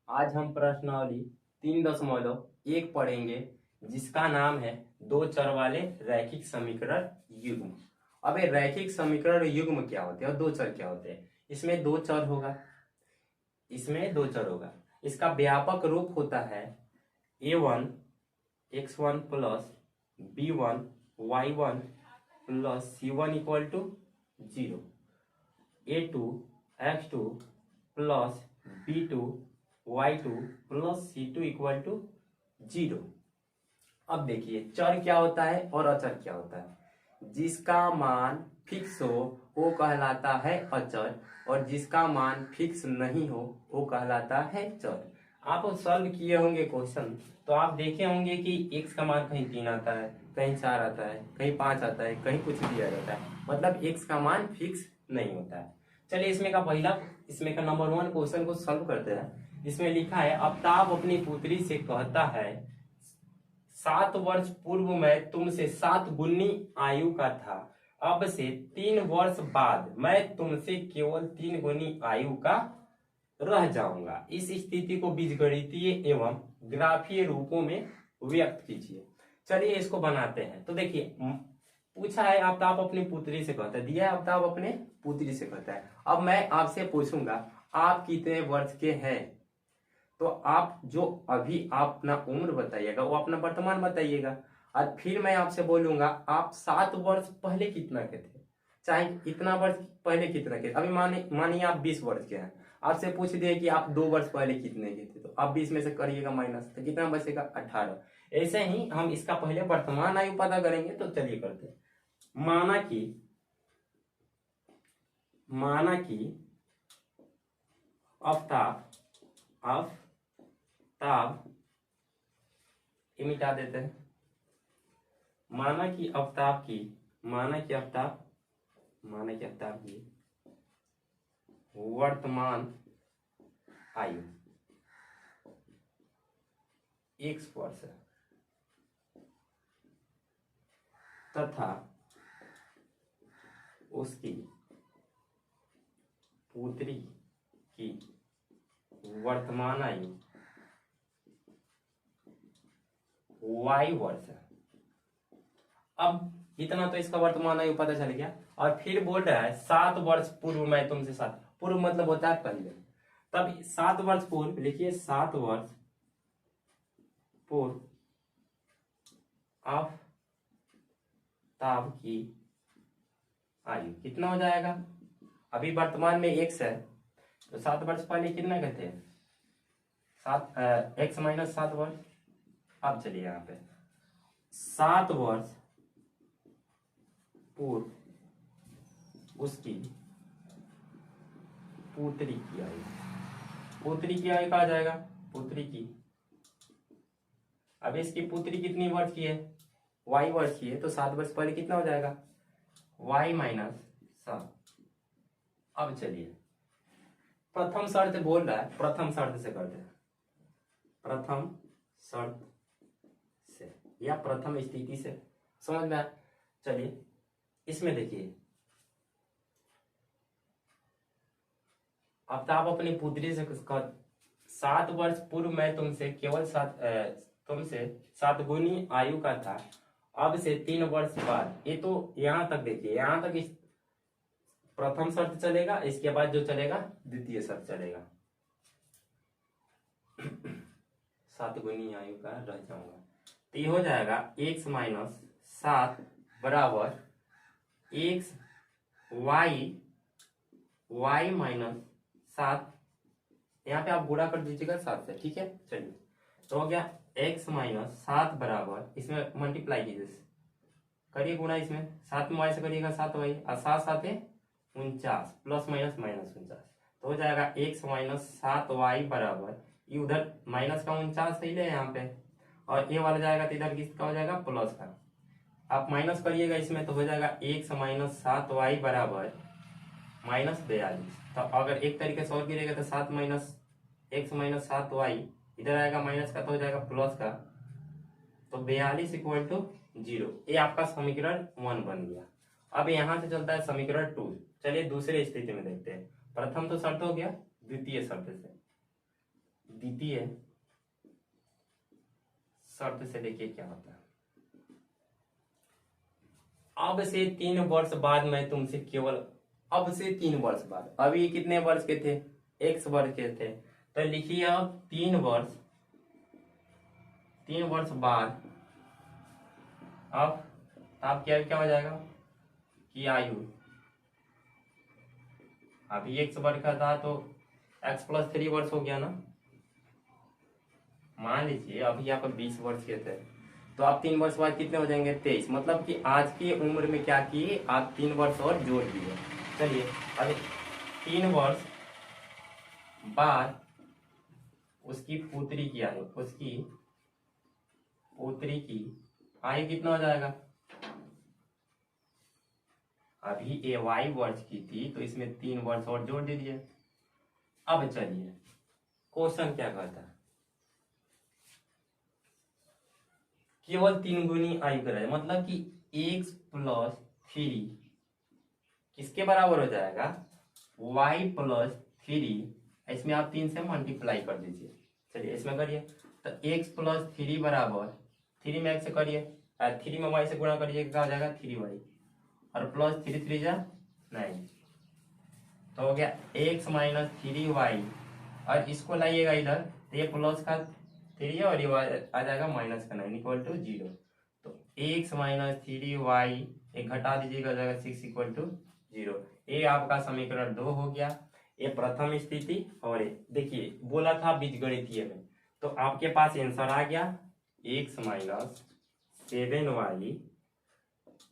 आज हम प्रश्नावली 3.1 पढ़ेंगे जिसका नाम है दो चर वाले रैखिक समीकरण युग्म। अब ये रैखिक समीकरण युग्म क्या होते हैं और दो चर क्या होते हैं? इसमें दो चर होगा, इसका व्यापक रूप होता है a1 x1 plus b1 y1 plus c1 equal to 0, a2 x2 plus b2 y2 plus c2 equal to 0। अब देखिए चर क्या होता है और अचर क्या होता है। जिसका मान फिक्स हो वो कहलाता है अचर और जिसका मान फिक्स नहीं हो वो कहलाता है चर। आप सॉल्व किए होंगे क्वेश्चन तो आप देखे होंगे कि x का मान कहीं 3 आता है, कहीं 4 आता है, कहीं 5 आता है, कहीं कुछ दिया जाता है, मतलब x का मान फिक्स नहीं होता है। चलिए इसमें का नंबर 1 क्वेश्चन को सॉल्व करते हैं। इसमें लिखा है आफ्ताब अपनी पुत्री से कहता है 7 वर्ष पूर्व मैं तुमसे 7 गुनी आयु का था, अब से 3 वर्ष बाद मैं तुमसे केवल 3 गुनी आयु का रह जाऊंगा। इस स्थिति को बीजगणितीय एवं ग्राफीय रूपों में व्यक्त कीजिए। चलिए इसको बनाते हैं। तो देखिए पूछा है आफ्ताब अपनी पुत्री से कहता है, दिया है आफ्ताब अपने पुत्री से कहता है। अब मैं आपसे पूछूंगा आप कितने वर्ष के हैं, तो आप जो अभी आप अपना उम्र बताइएगा वो अपना वर्तमान बताइएगा। और फिर मैं आपसे बोलूंगा आप 7 वर्ष पहले कितना के थे, चाहे इतना वर्ष पहले कितना के। अभी मानिए आप 20 वर्ष के हैं, आपसे पूछ दिए कि आप 2 वर्ष पहले कितने के थे, तो आप 20 में से करिएगा माइनस, तो कितना बचेगा 18। ऐसे ही हम इसका पहले वर्तमान आयु पता करेंगे। तो चलिए करते हैं। माना कि आफ्ताब ये मिटा देते हैं। माना कि आफ्ताब की वर्तमान आयु x वर्ष है तथा उसकी पुत्री की वर्तमान आयु y वर्ष है। अब इतना तो इसका वर्तमान आयु पता चल गया। और फिर बोल रहा है 7 वर्ष पूर्व मैं तुमसे 7, पूर्व मतलब होता है पहले, तब 7 वर्ष पूर्व लिखिए 7 वर्ष पूर्व आफ्ताब की आयु कितना हो जाएगा। अभी वर्तमान में x है तो 7 वर्ष पहले कितना कहते हैं 7 x माइनस 7 वर्ष। अब चलिए यहाँ पे 7 वर्ष पूर्व उसकी पुत्री की आयु कहा जाएगा पुत्री की। अब इसकी पुत्री कितनी वर्ष की है y वर्ष की है, तो 7 वर्ष पहले कितना हो जाएगा y माइनस 7। अब चलिए प्रथम शर्त बोल रहा है, प्रथम शर्त से करते हैं, प्रथम शर्त से या प्रथम स्थिति से समझ में आया। चलिए इसमें देखिए आफ्ताब अपनी पुत्री से 7 वर्ष पूर्व मैं तुमसे केवल 7 गुनी आयु का था, अब से 3 वर्ष बाद। ये तो यहां तक देखिए, यहां तक इस प्रथम शर्त चलेगा, इसके बाद जो चलेगा द्वितीय शर्त चलेगा 7 गुनी आयु का रह जाऊंगा। तो ये हो जाएगा x माइनस 7 बराबर x y माइनस 7, यहाँ पे आप गुणा कर दीजिएगा 7 से, ठीक है। चलिए तो हो गया x माइनस 7 बराबर, इसमें मल्टीप्लाई कीजिए, करिए गुणा, इसमें 7 में y से करिएगा 7y और 7 7 है 49 प्लस माइनस माइनस 49, तो हो जाएगा x माइनस 7y बराबर, ये उधर माइनस का 49 ही ले यहाँ पे और ये वाला जाएगा तो इधर किसका हो जाएगा प्लस का। आप माइनस करिएगा इसमें तो हो जाएगा x माइनस 7y बराबर माइनस 42। तो अगर एक तरीके से और गिरेगा तो 7 माइनस x माइनस 7y इधर आएगा माइनस का तो हो जाएगा प्लस का, तो 42 इक्वल टू 0। ये आपका समीकरण 1 बन गया। अब यहां से चलता है समीकरण 2। चलिए दूसरे स्थिति में देखते हैं। प्रथम तो शर्त हो गया, द्वितीय शर्त से द्वितीय शर्त से देखिए क्या होता है। अब से 3 वर्ष बाद मैं तुमसे केवल, अब से 3 वर्ष बाद, अभी कितने वर्ष के थे, x वर्ष के थे, तो लिखिए अब 3 वर्ष बाद, अब क्या क्या हो जाएगा कि आयु, अभी x वर्ष का था तो x + 3 वर्ष हो गया ना। मान लीजिए अभी आप 20 वर्ष के थे, तो आप 3 वर्ष बाद कितने हो जाएंगे, 23। मतलब कि आज की उम्र में क्या किए आप, 3 वर्ष और जोड़ दिए। चलिए अभी 3 वर्ष बाद उसकी पुत्री की आयु, उसकी पुत्री की आयु कितना हो जाएगा, अभी ये y वर्ष की थी तो इसमें 3 वर्ष और जोड़ दीजिए। अब चलिए क्वेश्चन क्या कहता है, केवल 3 गुनी आयु कराए, मतलब कि x + 3 किसके बराबर हो जाएगा, y + 3, इसमें आप 3 से मल्टीप्लाई कर दीजिए। चलिए इसमें करिए, तो x + 3 बराबर 3 में x से करिए, 3 में y से गुणा करिए, क्या हो जाएगा 3y, और प्लस 3 3 जा 9, तो हो गया x - 3y, और इसको लाइएगा इधर, तो ये प्लस का 3 और ये आ जाएगा माइनस का 9 = 0। तो x - 3y एक घटा दीजिएगा, जाएगा 6 = 0। ये आपका समीकरण 2 हो गया, ये प्रथम स्थिति। और देखिए बोला था बीजगणितीय में, तो आपके पास आंसर आ गया x - 7y + 14 =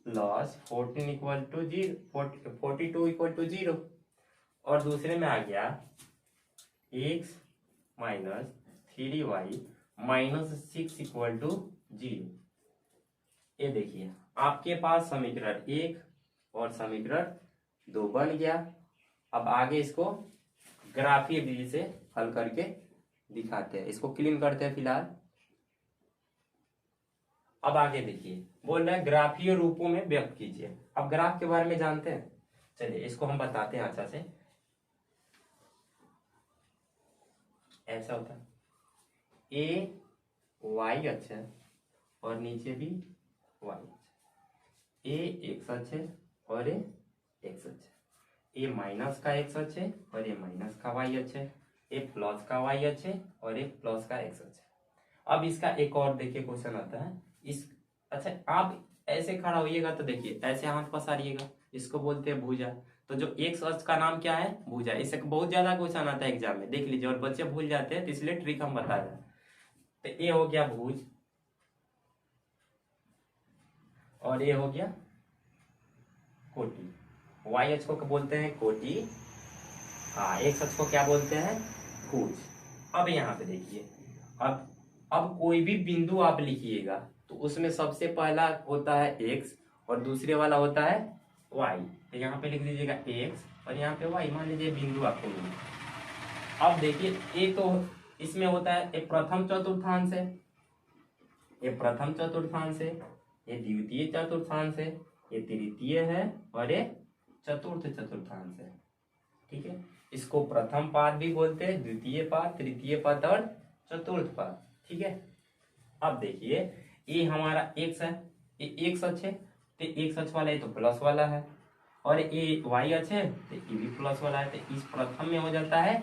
0, 42 = 0, और दूसरे में आ गया x - 3y - 6 = 0। ये देखिए आपके पास समीकरण 1 और समीकरण 2 बन गया। अब आगे इसको ग्राफीय विधि से हल करके दिखाते हैं, इसको क्लीन करते हैं फिलहाल। अब आगे देखिए बोल रहा है ग्राफीय रूपों में व्यक्त कीजिए। अब ग्राफ के बारे में जानते हैं, चलिए इसको हम बताते हैं अच्छा से। ऐसा होता है ए वाई अक्ष है और नीचे भी वाई अक्ष, ए एक्स अक्ष है और ए एक्स अक्ष है, ए माइनस का एक्स अक्ष है और ए माइनस का वाई अक्ष है, ए प्लस का वाई अक्ष है और ए प्लस का एक्स अक्ष है। अब इसका एक और देखिए क्वेश्चन आता है इस, अच्छा आप ऐसे खड़ा होइएगा तो देखिए ऐसे हाथ पसारिएगा, इसको बोलते हैं भुजा। तो जो एक्स अक्ष का नाम क्या है, भुजा। इससे बहुत ज्यादा क्वेश्चन आता है एग्जाम में, देख लीजिए, और बच्चे भूल जाते हैं तो इसलिए ट्रिक हम बता रहे हैं। तो ए हो गया भुज और ये हो गया कोटि। वाई अक्ष को बोलते हैं कोटि, हाँ एक्स अक्ष को क्या बोलते हैं, भुज। अब यहाँ पे देखिए, अब कोई भी बिंदु आप लिखिएगा तो उसमें सबसे पहला होता है x और दूसरे वाला होता है y। तो यहाँ पे लिख दीजिएगा x और यहाँ पे y, मान लीजिए बिंदु आपको मिला। अब देखिए ये तो इसमें होता है एक प्रथम चतुर्थांश है, ये प्रथम चतुर्थांश है, ये द्वितीय चतुर्थांश है, ये तृतीय है और ये चतुर्थ चतुर्थांश है। ठीक है, इसको प्रथम पाद भी बोलते हैं, द्वितीय पाद, तृतीय पाद और चतुर्थ पाद। ठीक है, अब देखिए ये हमारा x है, ये x अक्ष है, तो x अक्ष वाला ये तो प्लस वाला है, और ये y अक्ष है तो ये भी प्लस वाला है, तो इस प्रथम में हो जाता है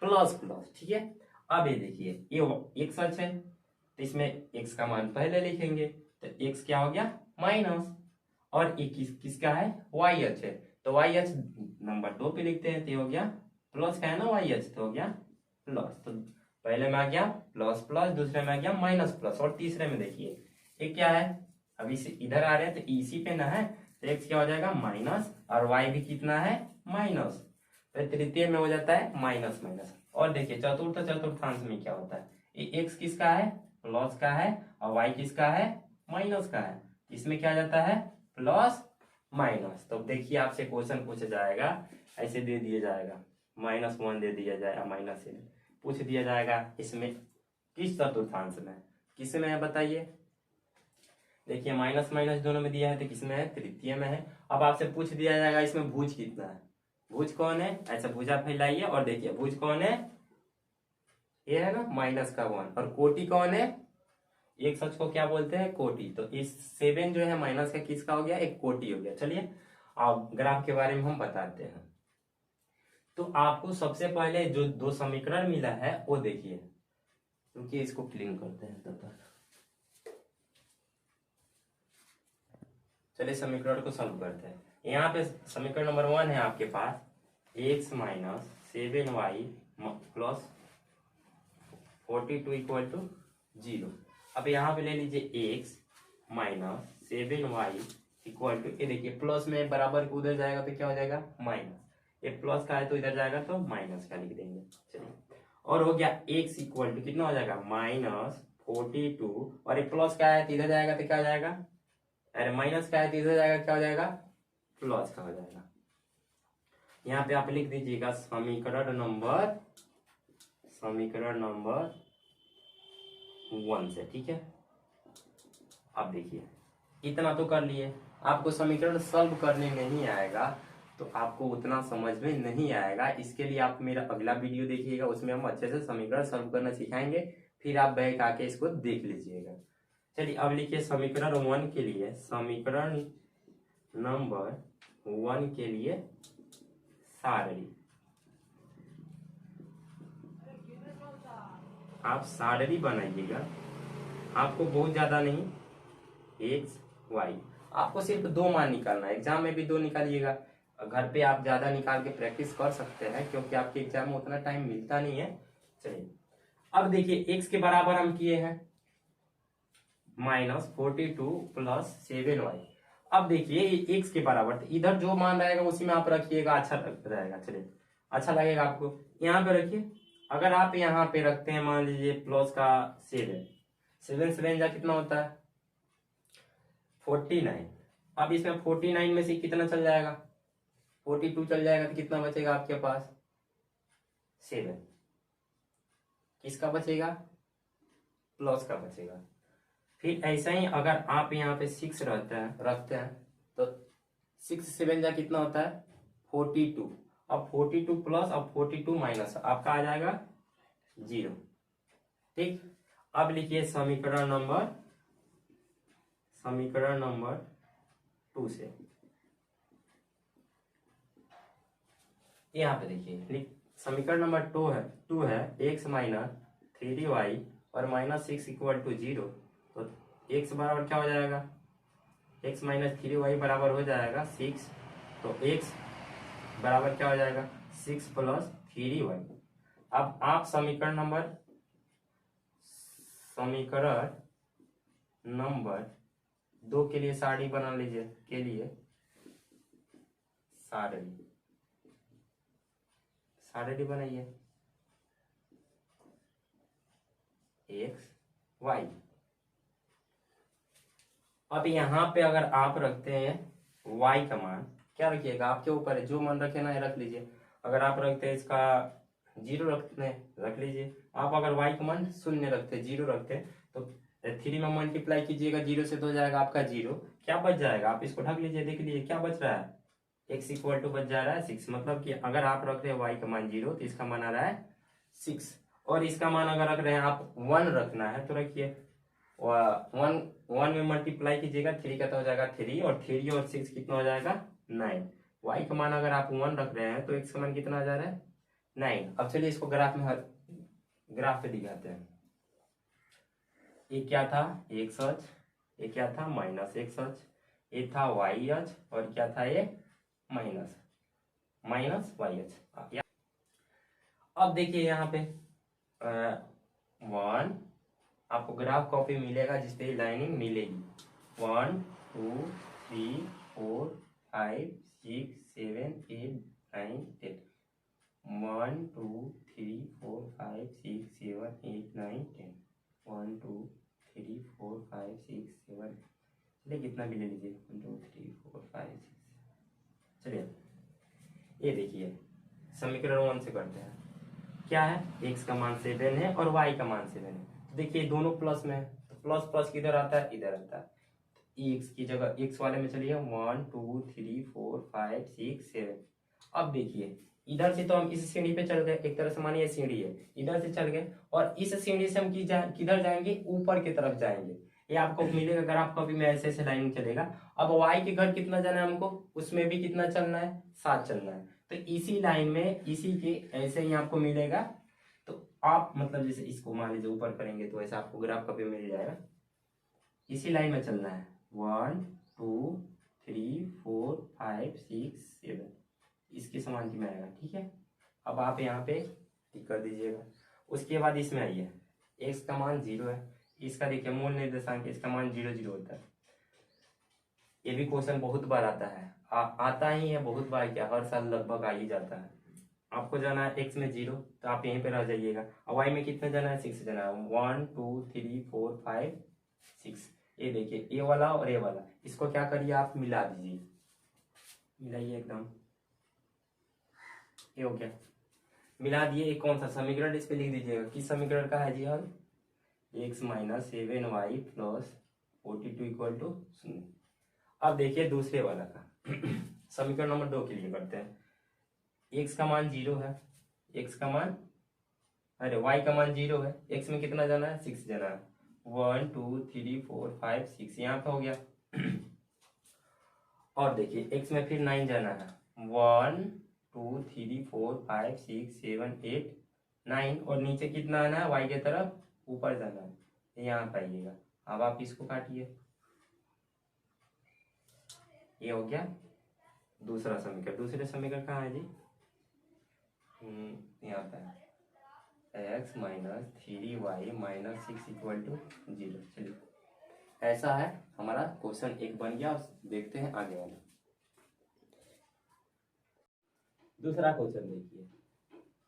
प्लस प्लस। ठीक है, अब ये देखिए ये x अक्ष है तो इसमें x का मान पहले लिखेंगे, तो x क्या हो गया माइनस, और ये किसका है, y अक्ष है, तो y अक्ष नंबर 2 पे लिखते हैं, तो ये हो गया प्लस का है ना y अक्ष, तो हो गया प्लस। तो पहले में आ गया प्लस प्लस, दूसरे में आ गया माइनस प्लस, और तीसरे में देखिए ये क्या है, अभी से इधर आ रहे हैं तो इसी पे ना है, तो x क्या हो जाएगा माइनस, और y भी कितना है माइनस, तो तृतीय में हो जाता है माइनस माइनस। और देखिए चतुर्थ चतुर्थांश में क्या होता है, ये x किसका है, प्लस का है, और y किसका है माइनस का है, इसमें क्या जाता है प्लस माइनस। तो देखिए आपसे क्वेश्चन पूछा जाएगा, ऐसे दे दिया जाएगा -1 दे दिया जाएगा, माइनस पूछ दिया जाएगा, इसमें किस चतुर्थांश में, किस में है बताइए। देखिए माइनस माइनस दोनों में दिया है, तो किस में है, तृतीय में है। अब आपसे पूछ दिया जाएगा इसमें भुज कितना है, भुज कौन है, ऐसा भुजा फैलाइए और देखिए भुज कौन है, ये है ना माइनस का 1, और कोटि कौन है? एक सच को क्या बोलते हैं? कोटि। तो इस 7 जो है माइनस का किसका हो गया? एक कोटि हो गया। चलिए अब ग्राफ के बारे में हम बताते हैं। तो आपको सबसे पहले जो दो समीकरण मिला है वो देखिए, क्योंकि इसको क्लीन करते हैं तब तक। चलिए समीकरण को सॉल्व करते हैं। यहाँ पे समीकरण नंबर 1 है आपके पास, x minus 7y plus 42 equal to 0। अब यहाँ पे ले लीजिए x minus 7y equal to, ये देखिए प्लस में बराबर को उधर जाएगा तो क्या हो जाएगा? माइनस। ये प्लस का है तो इधर जाएगा तो माइनस का लिख देंगे। चलिए, और हो गया x इक्वल टू कितना हो जाएगा? माइनस 42, और ये प्लस का है तो इधर जाएगा तो क्या हो जाएगा? अरे माइनस का है तो इधर जाएगा, क्या हो जाएगा? प्लस का हो जाएगा। यहाँ पे आप लिख दीजिएगा समीकरण नंबर 1 से, ठीक है। अब देखिए इतना तो कर लिए, आपको समीकरण सॉल्व करने नहीं आएगा तो आपको उतना समझ में नहीं आएगा। इसके लिए आप मेरा अगला वीडियो देखिएगा, उसमें हम अच्छे से समीकरण सॉल्व करना सिखाएंगे, फिर आप बैक आके इसको देख लीजिएगा। चलिए अब लिखिए समीकरण 1 के लिए, समीकरण नंबर 1 के लिए सारणी। आप सारणी बनाइएगा, आपको बहुत ज्यादा नहीं, एक्स वाई, आपको सिर्फ 2 मान निकालना है। एग्जाम में भी 2 निकालिएगा, घर पे आप ज्यादा निकाल के प्रैक्टिस कर सकते हैं क्योंकि आपके एग्जाम में उतना टाइम मिलता नहीं है। चलिए अब देखिए x के बराबर हम किए हैं -42 प्लस 7y। अब देखिए x के बराबर, तो इधर जो मान रहेगा उसी में आप रखिएगा, अच्छा रहेगा। चलिए अच्छा लगेगा आपको, यहाँ पे रखिए। अगर आप यहाँ पे रखते हैं मान लीजिए प्लस का 7 जा कितना होता है? 49। अब इसमें 49 में से कितना चल जाएगा? 42 चल जाएगा तो कितना बचेगा आपके पास? 7। किसका बचेगा? प्लस का बचेगा। फिर ऐसा ही अगर आप यहाँ पे 6 रखते हैं तो 6 7 जा कितना होता है? 42। अब 42 प्लस, अब 42 माइनस, आपका आ जाएगा 0। ठीक, अब लिखिए समीकरण नंबर 2 से। यहाँ पे देखिए समीकरण नंबर 2 है x माइनस 3y और -6 इक्वल टू 0। तो x बराबर क्या हो जाएगा? x माइनस 3y बराबर हो जाएगा 6। तो x बराबर क्या हो जाएगा? 6 प्लस 3y। अब आप समीकरण नंबर 2 के लिए सारणी बना लीजिए, के लिए सारणी बनाइए x y। अब यहाँ पे अगर आप रखते हैं y का मान, क्या रखिएगा? आपके ऊपर है, जो मान रखे ना रख लीजिए। अगर आप रखते हैं इसका 0 रख लीजिए। आप अगर y का मान 0 रखते, 0 रखते तो 3 में मल्टीप्लाई कीजिएगा, 0 से 2 जाएगा आपका 0। क्या बच जाएगा? आप इसको ढक लीजिए, देख लीजिए क्या बच रहा है? x इक्वल टू बच जा रहा है 6। मतलब कि अगर आप रख रहे हैं y का मान 0 तो इसका मान आ रहा है 6, और इसका मान अगर रख रहे हैं आप 1 रखना है तो रखिए 1 में मल्टीप्लाई कीजिएगा, 3 का तो हो जाएगा 3, और 3 और 6 कितना हो जाएगा? 9। y का मान अगर आप 1 रख रहे हैं तो x का मान कितना आ जा रहा है? 9। अब चलिए इसको ग्राफ पे दिखाते हैं। ये क्या था? x अक्ष, ये क्या था? माइनस x अक्ष, ये था y अक्ष, और क्या था? ये माइनस y अक्ष। अब देखिए यहाँ पे 1, आपको ग्राफ कॉपी मिलेगा जिसपे लाइनिंग मिलेगी। 1 2 3 4 5 6 7 8 9 10। 1 2 3 4 5 6 7 8 9 10। 1 2 3 4 5 6 7, चलिए कितना भी ले लीजिए, 1 2 3 4 5 6। चलिए ये देखिए समीकरण 1 से करते हैं। क्या है? x का मान 7 है और y का मान 7 है। तो देखिए दोनों प्लस में है, तो प्लस प्लस किधर आता है? इधर आता है। x की जगह x वाले में चलिए 1 2 3 4 5 6 7। अब देखिए इधर से तो हम इस सीढ़ी पे चढ़ गए, एक तरह से मानिए सीढ़ी है, इधर से चढ़ गए और इस सीढ़ी से हम किधर जाएंगे, ऊपर की तरफ जाएंगे। ये आपको मिलेगा ग्राफ कॉपी में, ऐसे ऐसे लाइन चलेगा। अब वाई के घर कितना जाना है हमको, उसमें भी कितना चलना है, 7 चलना है। तो इसी लाइन में इसी के ऐसे ही आपको मिलेगा। तो आप मतलब जैसे इसको मान लीजिए ऊपर करेंगे तो ऐसा आपको ग्राफ कॉपी मिल जाएगा। इसी लाइन में चलना है, 1 2 3 4 5 6 7, इसके समान की में आएगा। ठीक है, अब आप यहाँ पे टिक कर दीजिएगा। उसके बाद इसमें आइए, x का मान 0 है, इसका देखिए मूल निर्देशांक, इसका मान 0 0 होता है। ये भी क्वेश्चन बहुत बार आता है, आता ही है बहुत बार, क्या हर साल लगभग आ ही जाता है। आपको जाना है x में 0, तो आप यहीं पे रह जाइएगा। अब y में कितना जाना है, 6 जाना है, 1 2 3 4 5 6। ये देखिए ये वाला और ये वाला, इसको क्या करिए आप मिला दीजिए, मिलाइए एकदम, ये हो गया, मिला दिए। एक कौन सा समीकरण इस पे लिख दीजिएगा, किस समीकरण का है जी हल, x minus 7y plus 42 equal to 0। अब देखिए दूसरे वाला का समीकरण नंबर 2 के लिए करते हैं। x का मान 0 है, x का मान, अरे y का मान 0 है, x में कितना जाना है, 6 जाना है, 1 2 3 4 5 6, यहाँ पे हो गया। और देखिए x में फिर 9 जाना है, 1 2 3 4 5 6 7 8 9, और नीचे कितना आना है, y के तरफ ऊपर जाना है, यहाँ पे आइएगा। अब आप इसको काटिए, ये हो गया दूसरा समीकरण। दूसरे समीकरण कहाँ है जी, यहाँ पे है, x minus 3y minus 6 equal to 0। चलिए ऐसा है हमारा क्वेश्चन एक बन गया। देखते हैं आगे वाला दूसरा क्वेश्चन। देखिए,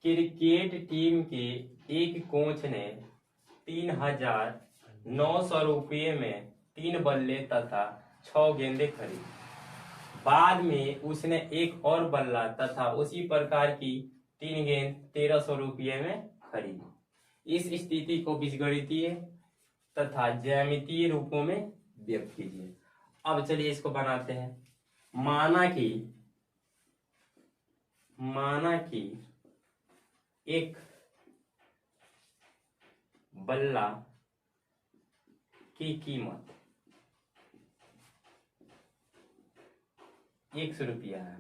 क्रिकेट टीम के एक कोच ने 3,900 रुपये में 3 बल्ले तथा 6 गेंदें खरीदी। बाद में उसने एक और बल्ला तथा उसी प्रकार की 3 गेंद 1,300 रुपये में खरीदी। इस स्थिति को बीजगणितीय तथा ज्यामितीय रूपों में व्यक्त कीजिए। अब चलिए इसको बनाते हैं। माना कि एक बल्ला की कीमत 100 रुपया है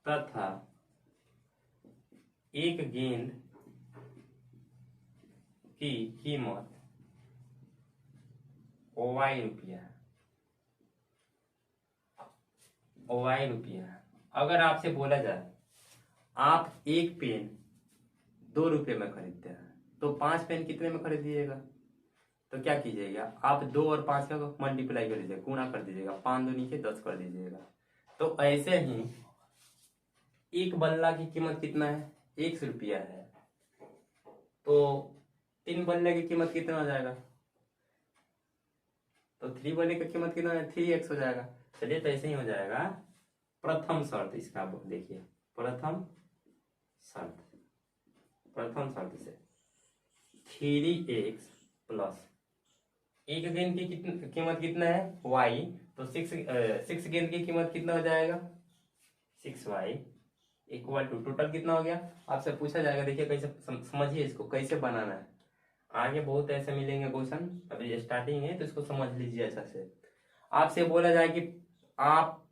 तथा एक गेंद की कीमत y रुपया है, y रुपया है। अगर आपसे बोला जाए आप एक पेन 2 रुपये में खरीदते हैं तो 5 पेन कितने में खरीदिएगा, तो क्या कीजिएगा आप 2 और 5 का मल्टीप्लाई कर दीजिएगा, गुणा कर दीजिएगा, 5 2 नीचे 10 कर दीजिएगा। तो ऐसे ही एक बल्ला की कीमत कितना है, 100 रुपया है, तो 3 बल्ले की कीमत कितना हो जाएगा, तो 3 बल्ले की कीमत कितना है, 3x हो जाएगा। चलिए तो ऐसे ही हो जाएगा। प्रथम शर्त इसका देखिए, प्रथम शर्त से 3x प्लस एक गेंद की कीमत कितना है y, तो 6 गेंद की कीमत कितना हो जाएगा 6y इक्वल टू टोटल कितना हो गया। आपसे पूछा जाएगा, देखिए कैसे समझिए इसको कैसे बनाना है, आगे बहुत ऐसे मिलेंगे क्वेश्चन, अभी स्टार्टिंग है तो इसको समझ लीजिए अच्छा से। आपसे बोला जाए कि आप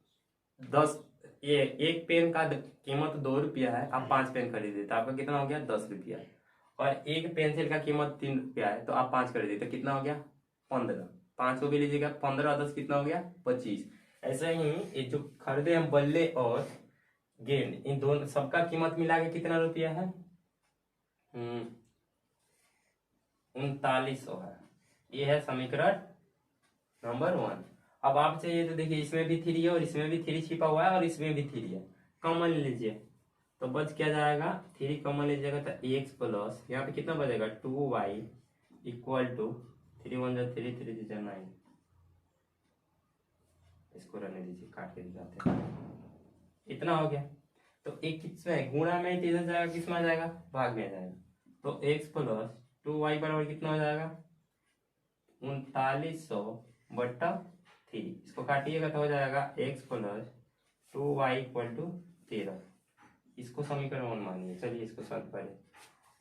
10 ये एक पेन का कीमत 2 रुपया है, आप 5 पेन खरीदे तो आपका कितना हो गया 10 रुपया, और एक पेंसिल का कीमत 3 रुपया है तो आप 5 खरीदे तो कितना हो गया 15, 5 को भी लीजिएगा, 15 10 कितना हो गया 25। ऐसे ही ये जो खरीदे हम बल्ले और गेंद, इन दोनों सबका कीमत मिला के कितना रुपया है 3900 है। ये है समीकरण नंबर 1। अब आप चाहिए तो देखिए इसमें भी 3 है और इसमें भी 3 छिपा हुआ है और इसमें भी 3 है, कॉमन लीजिए तो बच क्या जाएगा 3 कॉमन लीजिएगा तो x प्लस यहाँ पे कितना बचेगा 2y इक्वल टू 3 1 3 3 9। इसको रहने दीजिए, काट के दिखाते हैं, इतना हो गया। तो एक किसमें गुणा में इधर जाएगा, किसमें आ जाएगा भाग में आ जाएगा, तो x प्लस 2y बराबर कितना हो जाएगा 3900/3। इसको काटिएगा तो हो जाएगा x plus 2y equal to 13। इसको समीकरण 1 मानिए। चलिए इसको सॉल्व करें।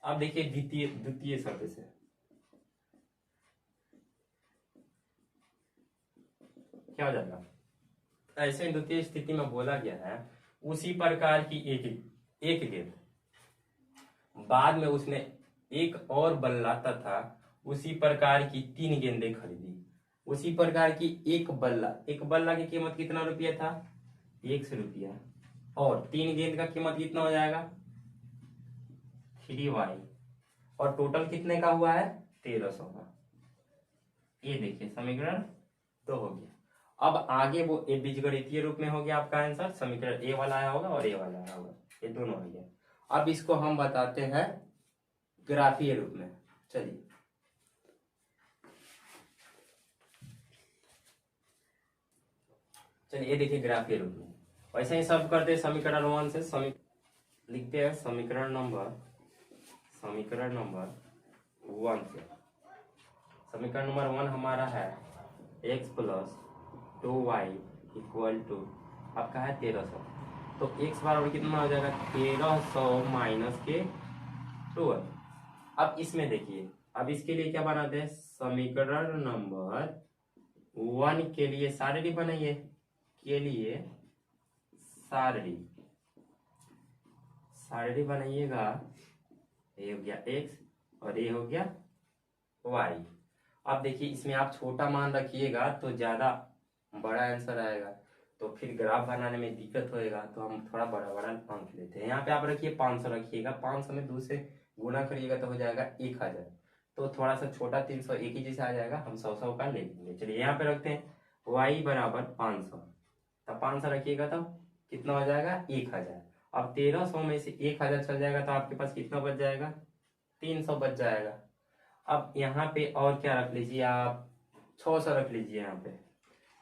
अब देखिए द्वितीय शब्द से क्या हो जाएगा। ऐसे द्वितीय स्थिति में बोला गया है उसी प्रकार की एक गेंद, बाद में उसने एक और बल्ला तथा उसी प्रकार की 3 गेंदें खरीदी। उसी प्रकार की एक बल्ला की कीमत कितना रुपया था, 100 रुपया, और 3 गेंद का कीमत कितना हो जाएगा, 3y, और टोटल कितने का हुआ है, 1300 का। ये देखिए समीकरण 2 हो गया। अब आगे वो बीजगणितीय रूप में हो गया आपका आंसर, समीकरण ए वाला आया होगा और ए वाला आया होगा, ये दोनों हो गया। अब इसको हम बताते हैं ग्राफीय रूप में। चलिए ये देखिए ग्राफीय रूप में वैसे ही सब करते हैं। समीकरण 1 से लिखते हैं समीकरण नंबर 1 से। समीकरण नंबर 1 हमारा है x plus 2y equal to आपका है 1300। तो x बराबर कितना हो जाएगा, 1300 माइनस के 12। अब इसमें देखिए, अब इसके लिए क्या बनाते हैं, समीकरण नंबर 1 के लिए सारणी बनाइए, के लिए सारणी बनाइएगा। ये हो गया x और ये हो गया y। अब देखिए इसमें आप छोटा मान रखिएगा तो ज्यादा बड़ा आंसर आएगा, तो फिर ग्राफ बनाने में दिक्कत होएगा, तो हम थोड़ा बड़ा अंक लेते हैं। यहाँ पे आप रखिए 500 रखिएगा, 500 में 2 से गुना करिएगा तो हो जाएगा 1000, तो थोड़ा सा छोटा 300 एक ही जैसा आ जाएगा, हम 100 का ले लेंगे। चलिए यहाँ पे रखते हैं y बराबर 500, तब 500 रखिएगा तो कितना हो जाएगा, 1000। अब 1300 में से 1000 चल जाएगा तो आपके पास कितना बच जाएगा, 300 बच जाएगा। अब यहाँ पे और क्या रख लीजिए आप, 600 रख लीजिए। यहाँ पे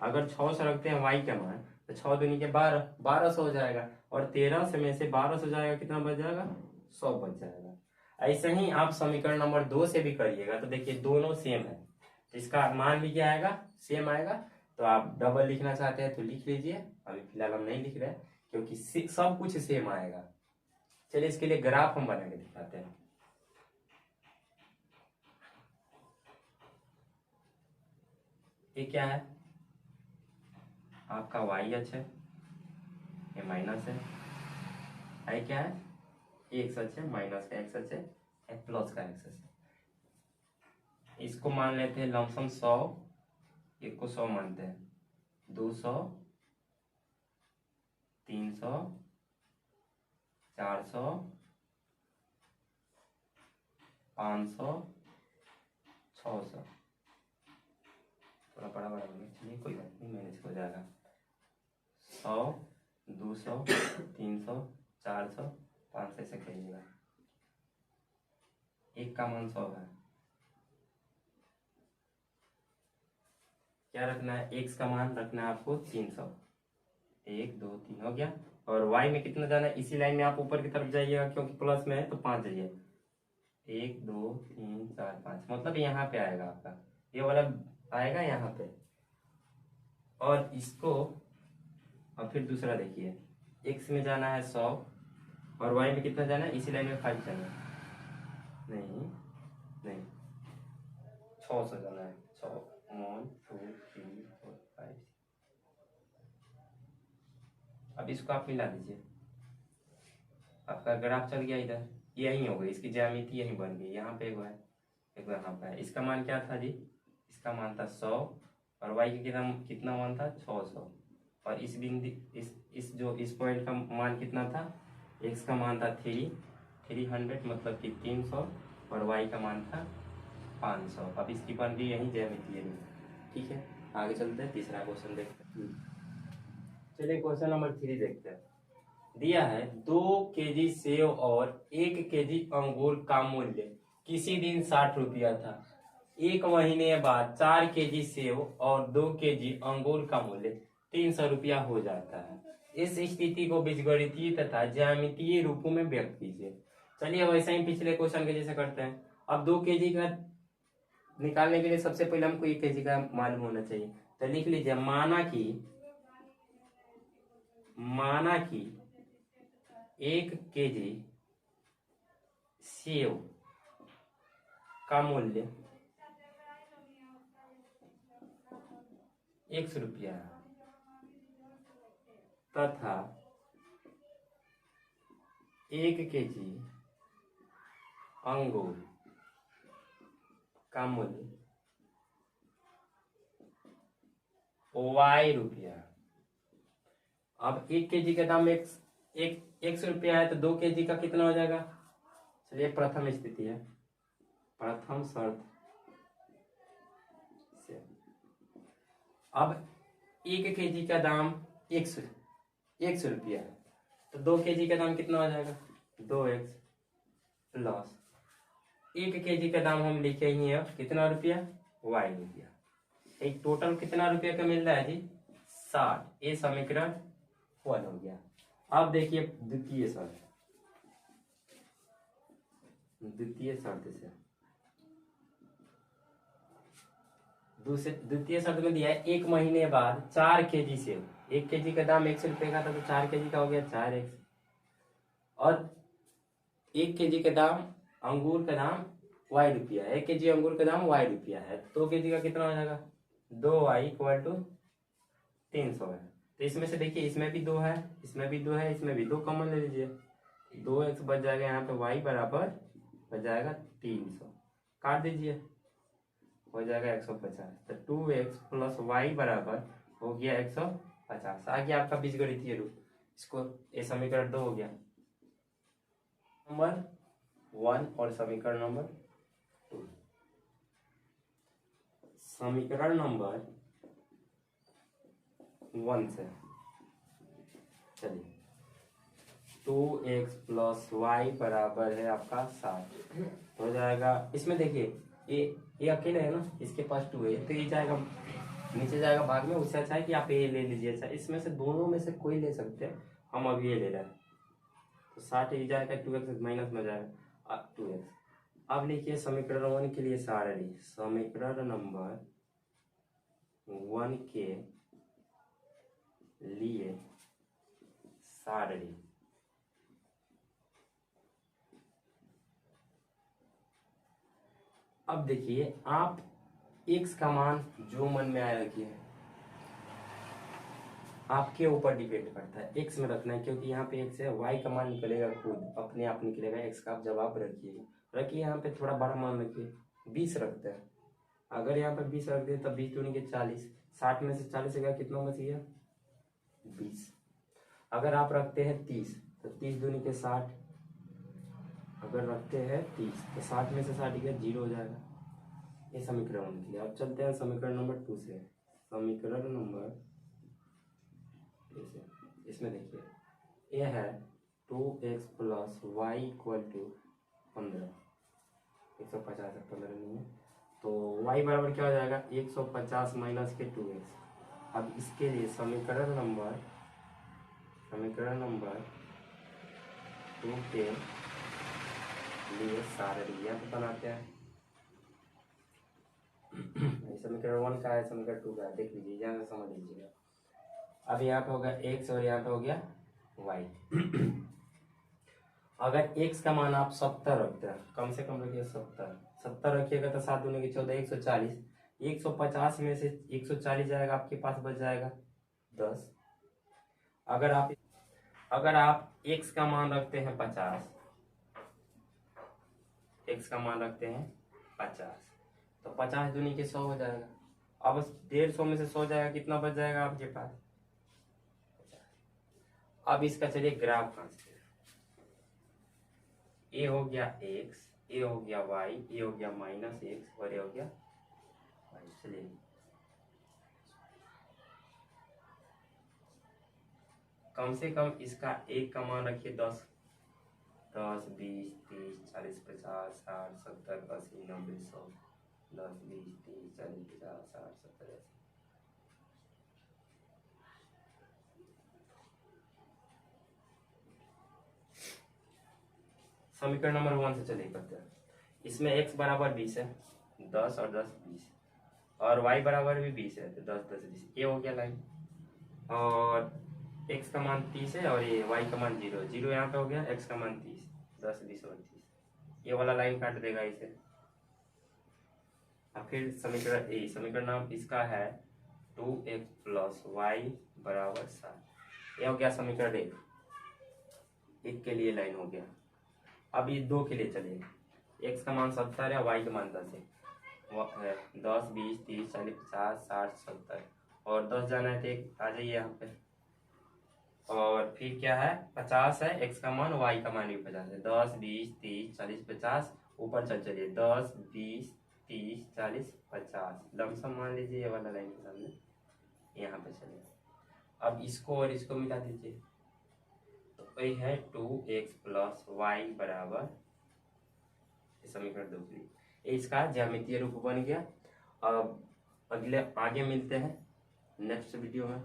अगर 600 रखते हैं y का मान, तो 6 दूनी के 1200 हो जाएगा, और 1300 में से 1200 जाएगा, कितना बच जाएगा, 100 बच जाएगा। ऐसे ही आप समीकरण नंबर 2 से भी करिएगा, तो देखिए दोनों सेम है, इसका मान भी क्या आएगा, सेम आएगा। तो आप डबल लिखना चाहते हैं तो लिख लीजिए, अभी फिलहाल हम नहीं लिख रहे क्योंकि सब कुछ सेम आएगा। चलिए इसके लिए ग्राफ हम बना के दिखाते हैं। ये क्या है आपका y अक्ष है, ये माइनस है, क्या है, x अक्ष है, माइनस का x अक्ष है, प्लस का x अक्ष है। इसको मान लेते हैं लमसम 100, एक को 100 मानते हैं, 200, 300, 400, 500, 600। थोड़ा बड़ा हो गया, चलिए कोई बात नहीं, मैनेज हो जाएगा। 100, 200, 300, 400, 500 से कहिएगा। एक का मान 100 है, क्या रखना है, x का मान रखना है आपको 300। 1 2 3 हो गया। और y में कितना जाना है, इसी लाइन में आप ऊपर की तरफ जाइएगा, क्योंकि प्लस में है तो 5 जाइए। 1 2 3 4 5, मतलब यहाँ पे आएगा आपका, ये वाला आएगा यहाँ पे। और इसको और फिर दूसरा देखिए, x में जाना है 100 और y में कितना जाना है, इसी लाइन में 5 जाना है, नहीं 600 जाना है। 6 1 2 3 4 5। अब इसको आप मिला दीजिए, आपका ग्राफ चल गया इधर, यही हो गई, इसकी ज्यामिति यही बन गई। यहाँ पे है, एक यहाँ पे है। इसका मान क्या था जी, इसका मान था 100 और y का कितना मान था, 600। और इस बिंदु इस पॉइंट का मान कितना था, x का मान था 300, मतलब कि 300, और y का मान था 500। अब इसकी बन गई यही ज्यामिति। ठीक है, आगे चलते हैं, तीसरा क्वेश्चन देखते हैं। चलिए क्वेश्चन नंबर 3 देखते हैं। दिया है 2 केजी सेव और 1 केजी अंगूर का मूल्य किसी दिन 60 रुपया था। 1 महीने बाद 4 केजी सेव और 2 केजी अंगूर का मूल्य 300 रुपया हो जाता है। इस स्थिति को बीजगणितीय तथा ज्यामितीय रूपों में व्यक्त कीजिए। चलिए वैसे ही पिछले क्वेश्चन के जैसे करते हैं। अब 2 केजी का निकालने के लिए सबसे पहले हमको 1 केजी का मालूम होना चाहिए, तो लिख लीजिए, माना कि 1 केजी सेव का मूल्य 100 रुपया तथा 1 केजी अंगूर का मूल्य Y रुपया। अब 1 केजी का दाम 100 रुपया है तो 2 केजी का कितना हो जाएगा? चलिए प्रथम स्थिति है, प्रथम शर्त से अब 1 केजी का दाम 100 रुपया है तो 2 केजी का दाम कितना हो जाएगा? 2x प्लस 1 केजी का दाम हम लिखे ही है कितना रुपया? Y रुपया। एक टोटल कितना रुपया का मिल रहा है जी? 60। ये समीकरण 1 हो गया। अब देखिए द्वितीय शर्त से द्वितीय शर्त में दिया है 1 महीने बाद 4 केजी सेव। 1 केजी का दाम 100 रुपये का था तो 4 केजी का हो गया 4x, और 1 केजी का दाम अंगूर का दाम Y रुपया है। 1 केजी अंगूर का दाम Y रुपया है, 2 केजी का कितना हो जाएगा? 2y इक्वल टू 300 है। तो इसमें से देखिए इसमें भी 2 है, इसमें भी 2 है, इसमें भी 2 कॉमन ले लीजिए, 2x बच जाएगा यहाँ पे, y बराबर बच जाएगा 300, काट दीजिए हो जाएगा 150। तो 2x प्लस y बराबर हो गया 150। आ गया आपका बीजगणितीय रूप। इसको ये समीकरण 2 हो गया, नंबर 1 और समीकरण नंबर 2। समीकरण नंबर 1 से चलिए 2x प्लस वाई बराबर है आपका 7 हो जाएगा। इसमें देखिए ये अकेले है ना, इसके पास 2 है तो ये जाएगा नीचे जाएगा भाग में। उससे अच्छा है कि आप ये ले लीजिए। अच्छा इसमें से दोनों में से कोई ले सकते हैं, हम अभी ये ले रहे हैं तो 60 ये जाएगा 2x माइनस में जाएगा 2x। अब लिखिए समीकरण 1 के लिए सारणी, समीकरण नंबर 1 के लिए सारणी। अब देखिए आप x का मान जो मन में आया रखिए, आपके ऊपर डिपेंड करता है। x में रखना है क्योंकि यहाँ पे x है, y का मान निकलेगा खुद अपने आप निकलेगा। x का आप जवाब रखिए यहाँ पे थोड़ा बड़ा मान रखिए, 20 रखते हैं। अगर यहाँ पे 20 रख दे तब 20 दूनी के 40, 60 में से 40 गया कितना बच गया? 20। अगर आप रखते हैं 30 तो 30 दूनी के 60, अगर रखते हैं 30 तो 60 में से 60 गया 0 हो जाएगा। ये समीकरण निकले। अब चलते हैं समीकरण नंबर 2 से। समीकरण नंबर 2 से इसमें देखिए ये है 2x plus Y equal to 15, 150 है 15 नहीं है तो y बराबर क्या हो जाएगा? 150 माइनस के 2x। अब इसके लिए समीकरण नंबर 2 के लिए सारणी अब बनाते हैं। समीकरण 1 का है, समीकरण 2 का है, देख लीजिए यहाँ से समझ लीजिएगा। अब यहाँ पे हो गया x और यहाँ पे हो गया y। अगर x का मान आप 70 रखते हैं, कम से कम रखिए 70 रखिएगा तो 7 दूनी के 14 140, 150 में से 140 जाएगा आपके पास बच जाएगा 10। अगर आप x का मान रखते हैं 50, x का मान रखते हैं 50 तो 50 दूनी के 100 हो जाएगा। अब 150 में से 100 जाएगा कितना बच जाएगा आपके पास? 50। अब इसका चलिए ग्राफ खींचते हैं। ए हो गया x, ए हो गया y, ए हो गया माइनस x और ये हो गया y। चलिए कम से कम इसका एक का मान रखिए 10, 10, 20, 30, 40, 50, 60, 70, 80, 90, 100, 10, 20, 30, 40, 50, 60, 70, 80। समीकरण नंबर 1 से चलिए करते हैं। इसमें x बराबर 20 है, 10 और 10 20, और y बराबर भी 20 है तो 10 10 20, ये हो गया लाइन। और x का मान 30 है और ये y का मान 0, 0 यहाँ पे हो गया, x का मान 30, 10 20 29, ये वाला लाइन काट देगा इसे। अब फिर समीकरण नाम इसका है 2x प्लस वाई बराबर 7। यह हो गया समीकरण एक के लिए लाइन हो गया। अब ये 2 के लिए चलिए, x का मान 70 है, y का मान 10 है, 10 20 30 40 50 60 70 और 10 जाना है तो एक आ जाइए यहाँ पे। और फिर क्या है 50 है, x का मान y का मान भी 50 है, 10 20 30 40 50 ऊपर चलिए 10 20 30 40 50 लमसम मान लीजिए ये वाला लाइन के सामने यहाँ पे चलिए। अब इसको और इसको मिला दीजिए तो ये है 2x प्लस वाई बराबर, समीकरण 2 के लिए ये इसका ज्यामितीय रूप बन गया। अब आगे मिलते हैं नेक्स्ट वीडियो में।